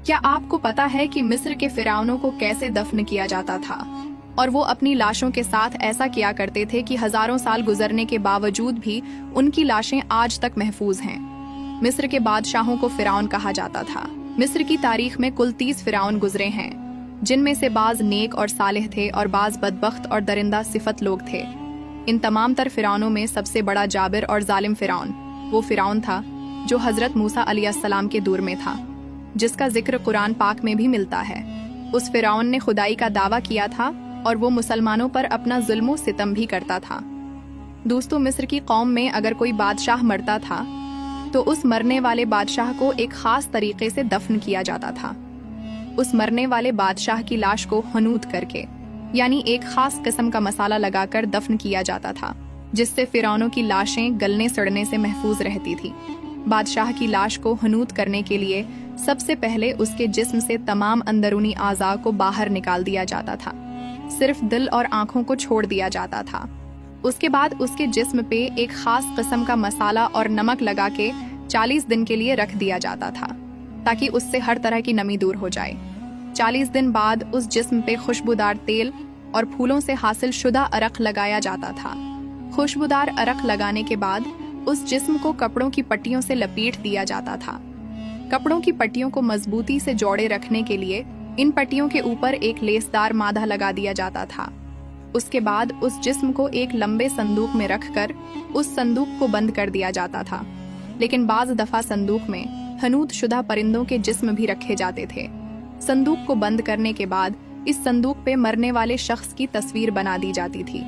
क्या आपको पता है कि मिस्र के फिरौनों को कैसे दफन किया जाता था? और वो अपनी लाशों के साथ ऐसा किया करते थे कि हजारों साल गुजरने के बावजूद भी उनकी लाशें आज तक महफूज हैं। मिस्र के बादशाहों को फिरौन कहा जाता था। मिस्र की तारीख में कुल 30 फिरौन गुजरे हैं, जिनमें से बाज नेक और सालेह थे और बाज बदबख्त और दरिंदा सिफत लोग थे। इन तमाम तर फिरौनों में सबसे बड़ा जाबिर और जालिम फिरौन वो फिरौन था जो हजरत मूसा अलैहिस्सलाम के दौर में था, जिसका जिक्र कुरान पाक में भी मिलता है। उस फिरौन ने खुदाई का दावा किया था और वो मुसलमानों पर अपना जुल्म सितम भी करता था। दोस्तों, मिस्र की कौम में अगर कोई बादशाह मरता था तो उस मरने वाले बादशाह को एक खास तरीके से दफन किया जाता था। उस मरने वाले बादशाह की लाश को हनूत करके, यानी एक खास किस्म का मसाला लगाकर दफन किया जाता था, जिससे फिरौनों की लाशें गलने सड़ने से महफूज रहती थी। बादशाह की लाश को हनूत करने के लिए सबसे पहले उसके जिस्म से तमाम अंदरूनी आज़ा को बाहर निकाल दिया जाता था, सिर्फ दिल और आंखों को छोड़ दिया जाता था। उसके बाद उसके जिस्म पे एक खास किस्म का मसाला और नमक लगा के 40 दिन के लिए रख दिया जाता था, ताकि उससे हर तरह की नमी दूर हो जाए। 40 दिन बाद उस जिस्म पे खुशबूदार तेल और फूलों से हासिल शुदा अरक लगाया जाता था। खुशबूदार अरक लगाने के बाद उस जिस्म को कपड़ों की पट्टियों से लपेट दिया जाता था। कपड़ों की पट्टियों को मजबूती से जोड़े रखने के लिए इन पट्टियों के ऊपर एक लेसदार मादा लगा दिया जाता था। उसके बाद उस जिस्म को एक लंबे संदूक में रखकर उस संदूक को बंद कर दिया जाता था। लेकिन बाज दफा संदूक में हनूत शुदा परिंदों के जिस्म भी रखे जाते थे। संदूक को बंद करने के बाद इस संदूक पे मरने वाले शख्स की तस्वीर बना दी जाती थी।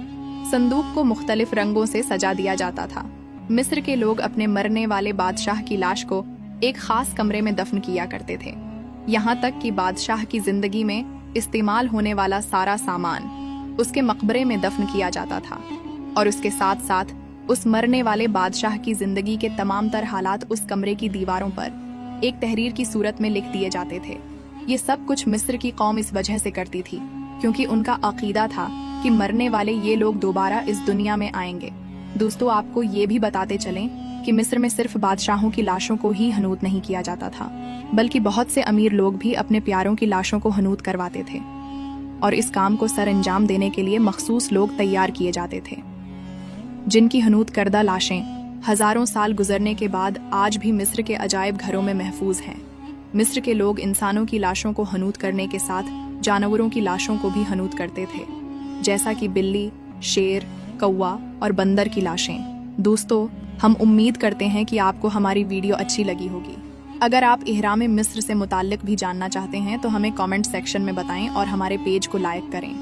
संदूक को मुख्तलिफ रंगों से सजा दिया जाता था। मिस्र के लोग अपने मरने वाले बादशाह की लाश को एक खास कमरे में दफन किया करते थे। यहाँ तक कि बादशाह की जिंदगी में इस्तेमाल होने वाला सारा सामान उसके मकबरे में दफन किया जाता था, और उसके साथ साथ उस मरने वाले बादशाह की जिंदगी के तमाम तर हालात उस कमरे की दीवारों पर एक तहरीर की सूरत में लिख दिए जाते थे। ये सब कुछ मिस्र की कौम इस वजह से करती थी क्योंकि उनका अकीदा था कि मरने वाले ये लोग दोबारा इस दुनिया में आएंगे। दोस्तों, आपको ये भी बताते चलें कि मिस्र में सिर्फ बादशाहों की लाशों को ही हनूत नहीं किया जाता था, बल्कि बहुत से अमीर लोग भी अपने प्यारों की लाशों को हनूत करवाते थे, और इस काम को सर अंजाम देने के लिए मखसूस लोग तैयार किए जाते थे, जिनकी हनूत करदा लाशें हजारों साल गुजरने के बाद आज भी मिस्र के अजायब घरों में महफूज हैं। मिस्र के लोग इंसानों की लाशों को हनूत करने के साथ जानवरों की लाशों को भी हनूत करते थे, जैसा कि बिल्ली, शेर, कौवा और बंदर की लाशें। दोस्तों, हम उम्मीद करते हैं कि आपको हमारी वीडियो अच्छी लगी होगी। अगर आप इहराम मिस्र से मुताल्लिक भी जानना चाहते हैं तो हमें कमेंट सेक्शन में बताएं और हमारे पेज को लाइक करें।